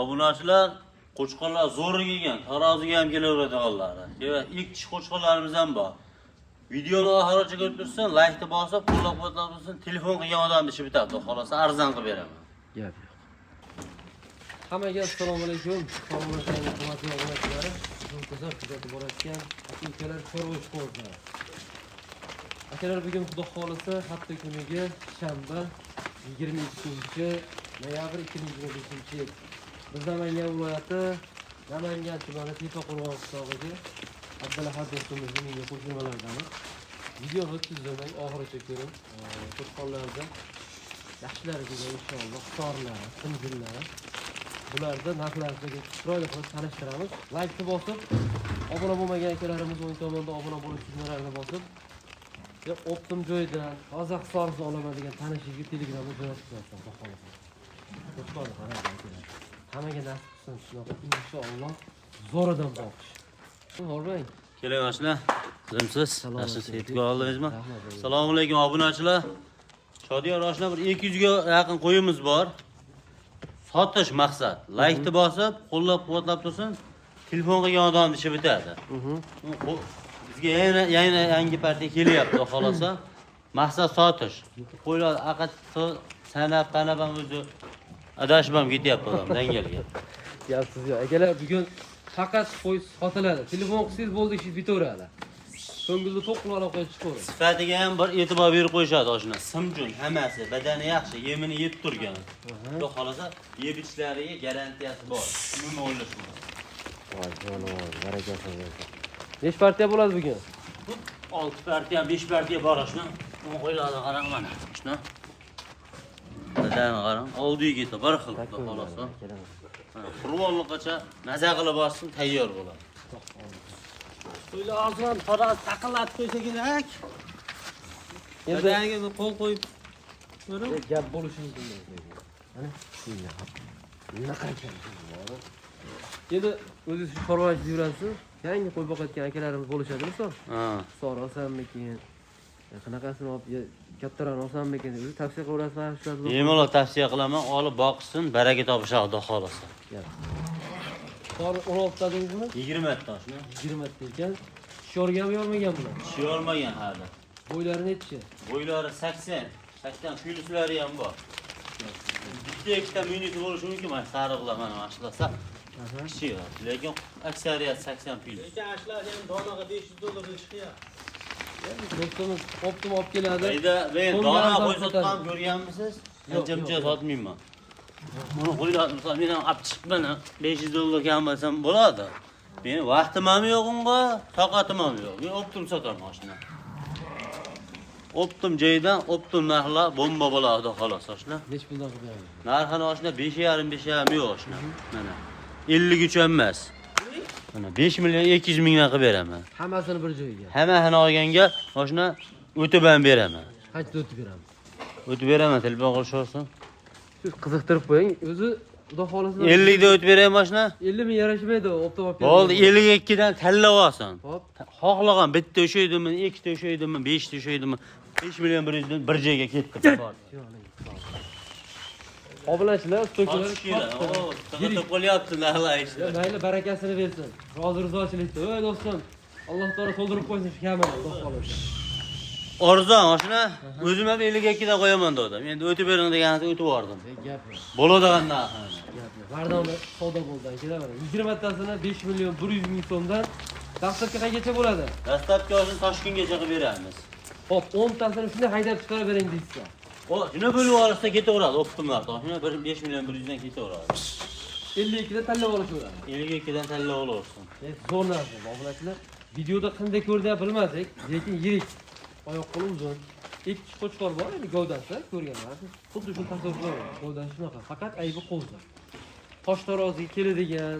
Obunachilar qo'chqonlar zo'r kelgan, taroziga ham kelaveradi g'allari. İlk kishi qo'chqonlarimiz ham bor. Videoni oxirigacha ko'rib tursin, like bosib, qo'llab-quvvatlab tursin, telefon qilgan odamni ishi bitadi, xolos arzon qilib beraman. Gap yo'q. Hammaga assalomu alaykum. Salomlarga hurmatli obunachilar. Muntazam kuzatib borayotgan akalar chorva ishqozlari. Akalar bugun xudo xolisa hafta kuniga shanba 22-noyabr 2025-yil biz Namangan viloyati Namangan tumani Tepaqo'rg'on qishlog'iga Abdulahad do'stimizning menga qo'shilmalaridan videoni tuzilmay oxirigacha ko'ring. Qo'shqonlarda yaxshilariga inshaalloh qorlari, qinjillari bularda narxlarga chiroyli qilib tanishtiramiz. Like bosib, obuna bo'lmagan akalarimiz o'ng tomonda obuna bo'lish tugmalarini bosib, optim joydan Qozog'istonga olaman degan tanishiga Telegramda jo'natib qo'yasiz, xohlasangiz. Qo'shqon qarang. Hammaga nasib qilsin shunaqa inshaalloh zo'ridan boqish. Xo'rmang. Keling ashlar. Qizimsiz, yaxshisiz, yetib oldingizmi? Assalomu alaykum obunachilar. Shodiyor oshna bir 200 ga yaqin qo'yimiz bor. Sotish maqsad. Like bosib, qo'llab-quvvatlab tursin. Telefon qilgan odamni ishi bitadi. Bizga yangi partiya kelyapti, xolosa. Maqsad sotish. Qo'ylar aqat sanab qanabam o'zi adashmam ketyapti odam dangalga. Gapsiz yo'q. Akalar bugun faqat qo'y sotiladi. Telefon qilsangiz bo'ldi, ish bitaveradi. Ko'ngilni to'q qilib olib qo'yib chiqaveradi. Sifatiga ham bir e'tibor berib qo'yishadi oshna. Simjun hammasi, badani yaxshi, yemini yeb turgan. Xudo xolasa, yeb ichishlariga garantiyasi bor. Nima o'ylashmoq? Voy jonivor, barakasi bo'lsin. Necha partiya bo'ladi bugun? 6 partiya, 5 partiya bor oshna. Uni qo'yiladi, qarang mana. Oshna. Badani qarang, oldiga ketdi, bir xil xudo xolasa. Qur'onliqacha maza qilib olsin, tayyor bo'ladi. Qo'ylar ozon taroz taqillatib qo'ysa kerak. Endi yangi qo'l qo'yib ko'rib gap bo'lishi mumkin. Mana shunga. Bunaqa ekan. Endi o'zingiz chorvachilik yurasiz. Yangi qo'y boqayotgan akalarimiz bo'lishadi, misol. Sora olsammikin. Qanaqasini olib kattaroq olsammikin deb tavsiya qilaverasizlar shularni. Bemalol tavsiya qilaman, olib boqsin, baraka topishadi xudo xolasa. Sora 16 ta dedingizmi? 20 ta oshna. 20 ta ekan. Shorgami yormagan bular? Shiyormagan hali. Bo'ylari nechi? Bo'ylari 80. 80 plyuslari ham bor. Bitta ikkita minus bo'lishi mumkin, mana sariq qilaman mana shulasa. Kichik, lekin aksariyat 80 plyus. Lekin ashlar ham donaga $500 chiqyapti. Do'stimiz optim olib keladi. Men dona qo'ysatgan ko'rganmisiz? Ancha sotmayman. Buni qo'ylar, misol men ham olib chiqib mana $500 kam bo'lsam bo'ladi. Meni vaqtim ham yo'q unga, toqatim ham yo'q. Men optim sotaman oshna. Optim joydan optim narxlar bomba bo'ladi xolos oshna. Nech puldan qilib beramiz? Narxini oshna 5,5 yo'q oshna. Mana 50 ga emas. Mana 5 million 200 mingdan qilib beraman. Hammasini bir joyga. Hammasini olganga oshna o'tib ham beraman. Qancha o'tib beramiz? O'tib beraman, telefon qilish olsin. Siz qiziqtirib qo'ying. O'zi xudo xolasa 50 da o'tib beraymi oshna? 50 ming yarashmaydi, optim olib Bo'ldi, 52 dan tanlab olsin. Hop. Xohlagan bitta o'shaydimi, ikkita o'shaydimi, 5 ta o'shaydimi, 5 million 100 dan bir joyga ketdi. Obunachilar, stoykalar Yirik qo'lyapti narxlar ishlar. Mayli barakasini bersin. Rozi rizochilikda. Ey do'stim, Alloh taolo to'ldirib qo'ysin shu kamini, xudo xolasa. Arzon oshna, o'zim ham 52 dan qo'yaman dedim. Endi o'tib bering deganida o'tib bordim. Gap yo'q. Bo'ladigan narxi. Gap yo'q. Vardonni savdo bo'ldi, kelavering. 20 tasini 5 million 100 ming so'mdan dastlabki qanchacha bo'ladi? Dastlabki oshni Toshkentgacha qilib beramiz. Hop, 10 tasini shunday haydab chiqarib bering deysizlar. Shuni bo'lib olsa ketaveradi, optimlar. Shuni 5 million 100 dan ketaveradi. 52 dan tanlab olishaveradi. 52 dan tanlab olaversin. Zo'r narsa, obunachilar. Videoda qanday ko'rdi bilmadik, lekin yirik. Oyoq qo'li uzun. Ikki qo'chqor bor, endi gavdasi ko'rganlar. Xuddi shuni tasavvur qilaman. Gavdasi shunaqa, faqat aybi qo'lda. Tosh taroziga keladigan,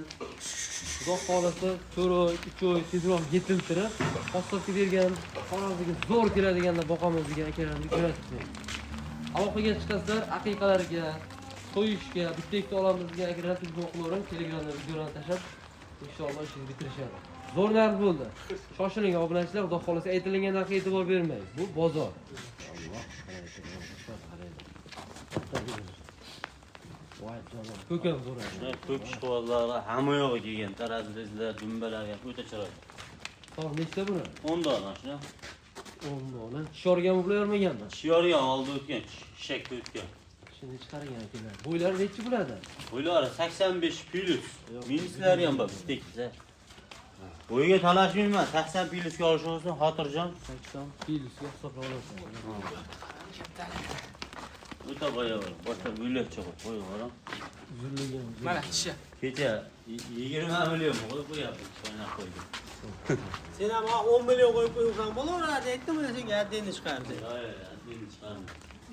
xudo xolasa, cho'roy, uchoy tezroq yetiltirib, qassobga bergan, taroziga zo'r keladiganda boqamiz degan akalarni ko'rasizlar. Aloqaga chiqasizlar, aqiqalarga, to'yishga, bitta ikkita olamiz degan akalar telefon qilaverib, Telegramda videolarni tashlab, inshaalloh ishni bitirishadi. Zo'r narx bo'ldi. Shoshiling obunachilar, xudo xolasa aytilgan narxga e'tibor bermang. Bu bozor. Voy jonon. Ko'kam zo'r. Shuna ko'k ishqibozlarga hamma yo'g'i kelgan. Tarazizlar, dumbalarga o'ta chiroyli. Xo'p, nechta buni? 10 dona shuna. 10 dona. Shorgan bo'lavermaganmi? Shiyorgan oldi o'tgan, shishakda o'tgan. Shuni chiqargan akalar. Bo'ylari nechi bo'ladi? Bo'ylari 85 plus. Minuslari ham bor, bitta. Bo'yiga talashmayman, 80 plusga olish olsin, xotirjam. 80 plusga hisoblab olasan. O'ta boya bor. Boshqa bo'ylab chiqib qo'yib Uzilgan. Mana tishi. Kecha 20 million qo'yib qo'yapti, so'naq qo'ydim. Sen ham 10 million qo'yib qo'ysan bo'laveradi, aytdim mana senga addini chiqardi. Yo'q, addini chiqardim.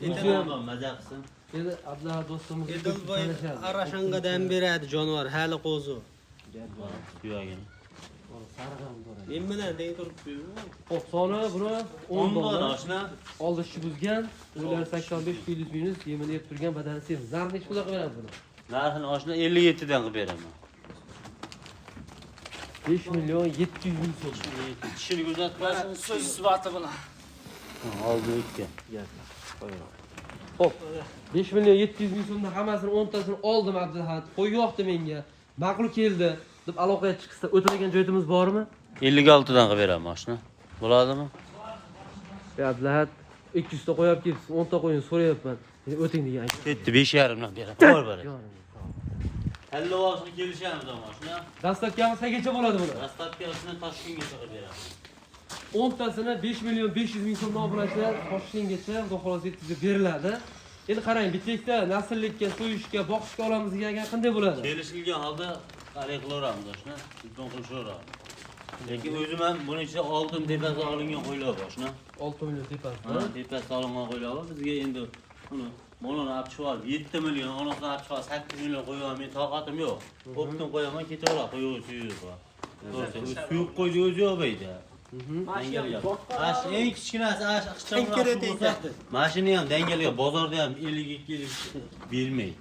Endi Endi maza qilsin. endi Abdulla do'stimiz Edilboy Arashangadan beradi jonivor, hali qo'zi. Suyagini. Sarg'am bor. Men bilan deng turibdi. Xo'p, soni buni 10 10 dona dona. oshna. Oldi ishi buzgan, ular 85 plus minus yemini yeb turgan badani sen. Zarni ish qilib beradi buni. Narxini oshna 57 dan qilib beraman. 5 million 700 ming so'm. Tishini ko'rsatmasin. So'z sifati bilan. Oldi o'tgan. Xo'p, 5 million 700 ming so'mdan hammasini 10 tasini oldim Abdulahad. Qo'y yo'qdi menga. Ma'qul keldi deb aloqaga chiqsa, o'tirgan joyimiz bormi? 56 dan qilib beraman oshna. Bo'ladimi? Abdulahad 200 ta qo'yib kelibsiz, 10 ta qo'ying so'rayapman. Men o'ting degan. Ketdi 5,5 dan beraman. Bor bor. Talla olishni kelishamiz oshna. Dastlabki qanchaga bo'ladi buni? Rastavkasini Toshkentgacha qilib beraman. 10 tasini 5 million 500 ming so'mdan obunachilar Toshkentgacha Xudo xohlasa yetkazib beriladi. Endi qarang, bitta nasllikka, so'yishga, boqishga olamiz degan qanday bo'ladi? Kelishilgan holda qaror qilaveramiz oshna. Sizdan qilishaveramiz. Lekin o'zim ham buni ichida oldim tepasi olingan qo'ylar bor oshna. 6 million tepasi. Ha, tepasi olingan qo'ylar bor. Bizga endi uni Moloni olib chiqib olib 7 million, onasini olib chiqib 8 million qo'yaman, men toqatim yo'q. O'pdim qo'yaman, ketaveradi, qo'yib suyib bor. To'g'ri, suyib qo'ydi o'zi yo'qbaydi. Ash eng kichkinasi ash ixcham. Mashina ham dangalga bozorda ham 52 bermaydi.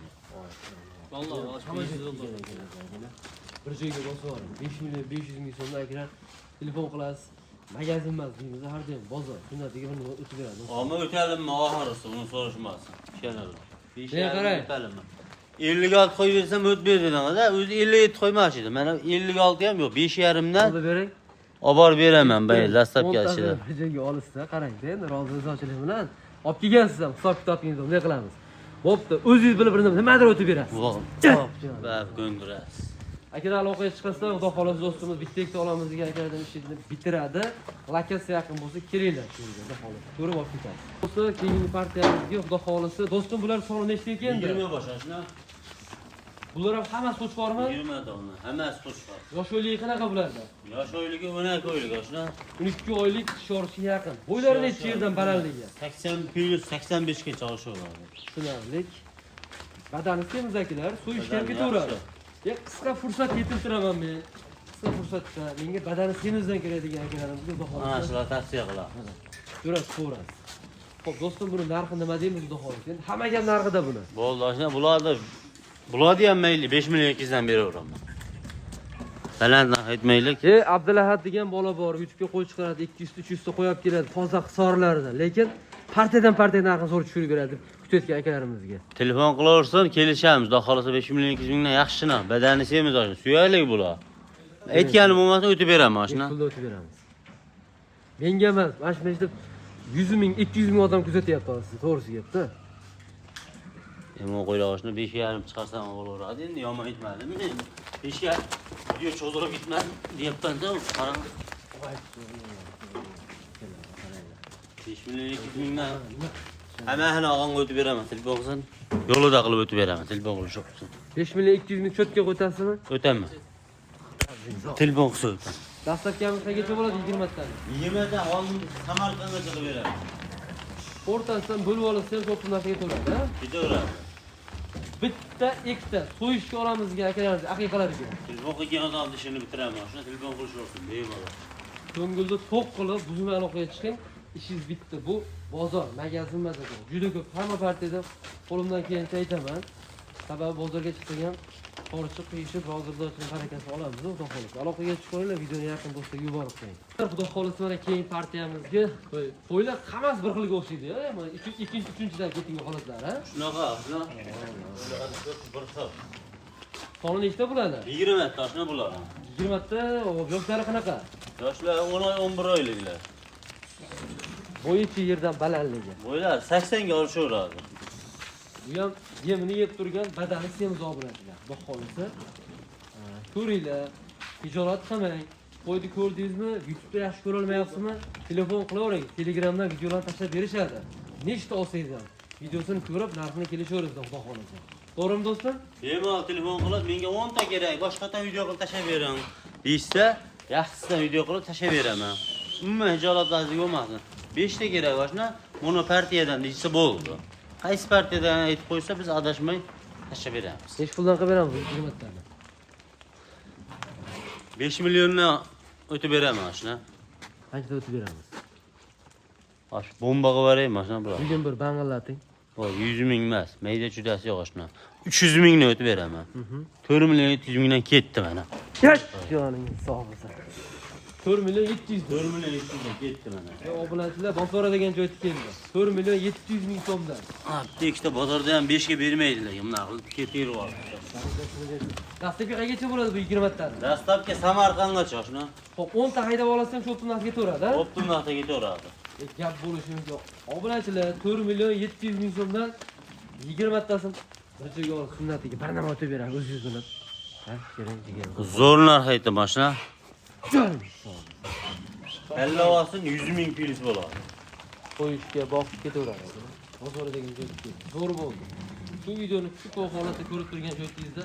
Vallahi Bir joyga bosib 5 million 500 ming so'mdan akira telefon qilasiz. Magazin emas deymiz, har doim bozor. Shunda degan o'tib beradi. Ammo o'talimmi oxirisi, uni so'rashmasin. Ishonarlar. qarang. O'talimmi? 56 qo'yib bersam o'tib berdilar-da, o'zi 57 qo'ymoqchi edi. Mana 56 ham yo'q, 5,5 dan Olib bering. olib beraman, bay, dastlabkasida. Bir joyga olishsa, qarang-da, endi rozilik bilan olib kelgansiz ham hisob kitobingizni bunday qilamiz. Bo'pti, o'zingiz bilib nimadir o'tib berasiz. Va ko'ndirasiz. Akalar aloqaga chiqsa, Xudo xohlasa do'stimiz bitta ikkita olamiz degan akalardan ishni bitiradi. Lokatsiya yaqin bo'lsa, kelinglar shu yerga, Xudo xohlasa. Ko'rib olib ketasiz. Do'stlar, keyingi partiyamizga Xudo xohlasa, do'stim bular soni nechta ekan? 20 boshashna. Bular ham hammasi qo'sh bormi? 20 dona, hammasi qo'sh bor. Yosh oyligi qanaqa bularda? Yosh oyligi 12 oylik oshna. 12 oylik shorchi yaqin. Bo'ylari necha yerdan balandligi? 80 plus 85 gacha olishaveradi. Tushunarli. Badani semizdakilar so'yishga ham ketaveradi. Qisqa fursat yetiltiraman men. Qisqa fursatda menga badani semizdan keladigan akalarimizga Xudo Mana xohlasa. shular tavsiya qilamiz. Ko'rasiz. Xo'p, do'stim, buni narxi nima deymiz Xudo xohlasa? Endi hammaga ham narxida buni. Bo'ldi, oshna bularni ham mayli 5 million 200 dan beraveraman. Baland narx aytmaylik. Abdulahad degan bola bor, YouTube'ga qo'y chiqaradi, 200-300 ta qo'yib keladi, toza hisorlarida. Lekin partiyadan partiya narxini zo'r tushirib beradi kutayotgan akalarimizga. Telefon qilaversin, kelishamiz. Xudo xohlasa 5 million 200 mingdan yaxshina, badani semiz oshna. Suyaylik bular. Aytganim bo'lmasa o'tib beraman oshna. Pulda o'tib beramiz. Menga emas, mana shu yerda 100 ming, 200 ming odam kuzatyapti sizni, to'g'risi gapda. Yomon qo'ylar oshna 5,5 chiqarsam bo'laveradi. Endi yomon aytmadim. Men 5ga video cho'zdirib ketmadi deyapman-da, qarang. 5 million 200 mingdan hammasini og'anga o'tib beraman. Telefon qilsin. Yo'lida qilib o'tib beraman. Telefon qilish yo'qsin. 5 million 200 ming cho'tga qo'ytasizmi? O'taman. Telefon qilsa o'taman. Dastlabkamiz qanchaga bo'ladi? 20 dan. 20 dan oldin Samarqandgacha qilib beraman. O'rtasidan bo'lib olsangiz 30 narsaga to'ladi, ha? Ketaveradi. Bitta, ikkita so'yishga olamiz degan akalarimiz aqiqalariga. Telefon qilgan odamni ishini bitiraman. Shuna telefon qilish yo'qsin, bemalol. Ko'ngilda to'q qilib, buzmay aloqaga chiqing. Ishingiz bitdi. Bu bozor, magazin emas ekan. Juda ko'p hamma partiyada qo'limdan kelgancha aytaman. Sababi bozorga chiqsam ham Qorchiq qiyishib, hozirda ochib harakatni olamiz, xudo xolisa. Aloqaga chiqinglar, videoni yaqin do'stlarga yuborib qo'ying. Xudo xolisa mana keyingi partiyamizga qo'ylar hammasi bir xilga o'xshaydi-ya. Mana ikkinchi, uchinchidan ketingan holatlar, ha? Shunaqa, shunaqa. Bir xil. Soni nechta bo'ladi? 20 ta shuna bo'ladi. 20 ta, yoshlari qanaqa? Yoshlar 10 oy, 11 oyliklar. Bo'yichi yerdan balandligi. Bo'ylar 80 ga olishaveradi. Bu ham yemini yeb turgan badani semiz obunachilar. Xudo xolisa. Ko'ringlar, tijorat qilmang. Qo'yni ko'rdingizmi? YouTube'da yaxshi ko'ra olmayapsizmi? Telefon qilavering. Telegramdan videolarni tashlab berishadi. Nechta olsangiz ham videosini ko'rib, narxini kelishaverasiz, xudo xolisa. To'g'rimi do'stlar? Bemalol telefon qilib, menga 10 ta kerak, boshqadan video qilib tashlab bering. Deysa, yaxshisidan video qilib tashlab beraman. Umuman hijolatlaringiz bo'lmasin. 5 ta kerak boshna, buni partiyadan deysa bo'ldi. Qaysi partiyadan aytib qo'ysa, biz adashmay tashlab beramiz. Nech puldan qilib beramiz 20 tani? 5 milliondan o'tib beraman shuna. Qanchada o'tib beramiz? Osh bomba qilib beraymi shuna bular? Bugun bir bangallating. Voy 100 ming emas, mayda chudasi yo'q shuna. 300 mingni o'tib beraman. 4 million 700 mingdan ketdi mana. Yosh, joningiz sog' bo'lsin. 4 million 700 4 million 700 ming ketdi mana. Obunachilar bozor degan joyga keldi. 4 million 700 ming so'mdan. Ha, ikkita bozorda ham 5 ga bermaydilar. Bunaqa qilib ketib oldi. Dastlabki qaygacha bo'ladi bu 20 tani? Dastlabki Samarqandgacha shuna. Xo'p, 10 ta haydab olasam shu pulni ketaveradi, ha? Optim vaqtga ketaveradi. Gap bo'lishi mumkin. Obunachilar 4 million 700 ming so'mdan 20 tasini bir joyga olib sunnatiga bir nima o'tib beradi o'zingiz bilib. Ha, keling degan. Zo'r narx aytdim mashina. Joningiz sog' Allavasin 100 ming plyus bo'ladi. qo'yishga boqib ketaveradi. Bozor degan joyga keldi. Zo'r bo'ldi. Shu videoni shu holatda ko'rib turgan joyingizda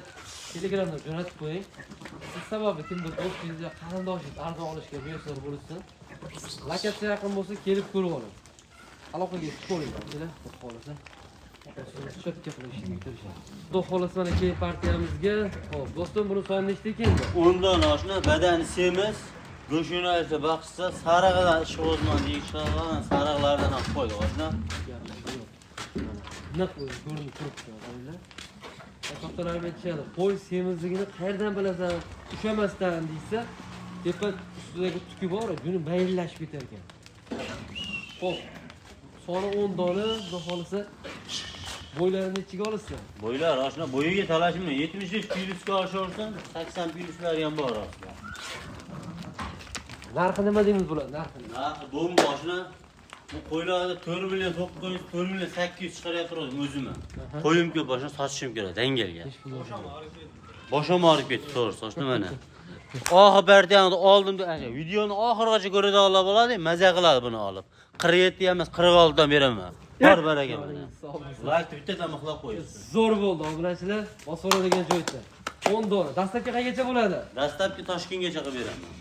Telegramdan jo'natib qo'ying. Siz sababi kimdir do'stingiz yo qarindoshingiz arzon olishga muyassar bo'lsa, lokatsiya yaqin bo'lsa kelib ko'rib oling. Aloqaga chiqib oling, sizlar xohlasa. Shotga qilishni kirishadi. Xudo xohlasa mana keyingi partiyamizga, xo'p, do'stim buni soni nechta ekan? 10 dona oshna badani semiz, go'shini esa baqishsa sariqdan ish o'zman deyishgan, sariqlardan olib qo'ydi oshna. Naq ko'rinib turibdi, o'ylar. Kattalar aytishadi, qo'y semizligini qayerdan bilasan? Ushamasdan deysa, tepa ustidagi tuki bor, buni bayrillashib ketar ekan. Xo'p, soni 10 dona, xudo xolisa bo'ylarini ichiga olsa. Bo'ylar oshna bo'yiga talashimni 70 plyusga oshaversan, 80 plyuslar ham bor oshna. Narxi nima deymiz bular? Narxi. Narxi bomba oshna. Bu qo'ylarni 4 million 900, 4 million 800 chiqaryapti o'zim. Qo'yim ko'p boshqa sotishim kerak, dangalga. Boshim og'rib ketdi, to'g'ri, sochni mana. Oxir partiyani oldim deb, videoni oxirigacha ko'radi olib bo'ladi, maza qiladi buni olib. 47 emas, 46 dan beraman. Bor baraga mana. Like bittadan mixlab qo'yasiz. Zo'r bo'ldi, obunachilar. Bosfor degan joyda. 10 dona. Dastlabki qaygacha bo'ladi? Dastlabki Toshkentgacha qilib beraman.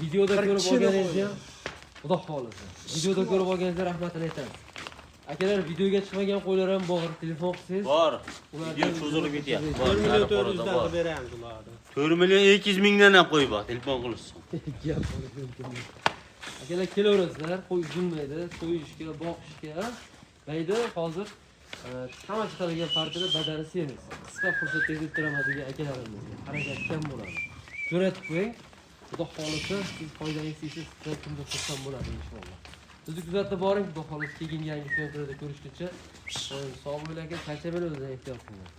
Videoda ko'rib olganingizga Xudo xolisa. Videoda ko'rib olganingizga rahmatini aytamiz. Akalar, videoga chiqmagan qo'ylar ham bor, telefon qilsangiz. Bor. Video cho'zilib ketyapti. 4 million 400 dan qilib beramiz ularni. 4 million 200 mingdan ham qo'y bor, telefon qilishsin. Akalar kelaverasizlar, qo'y uzilmaydi, qo'yishga, boqishga. Mayda hozir hamma chiqadigan partiyada badani semiz. Qisqa fursatda yetib turaman degan akalarimizga harakat kam bo'ladi. Jo'natib qo'ying. Xudo xolisa siz foydangiz yeysiz, sizlar kimda xursand bo'ladi inshaalloh. Bizni kuzatib boring, xudo xolisa keyingi yangi videolarda ko'rishguncha sog' bo'ling aka, charchamang, o'zingizni ehtiyot qiling.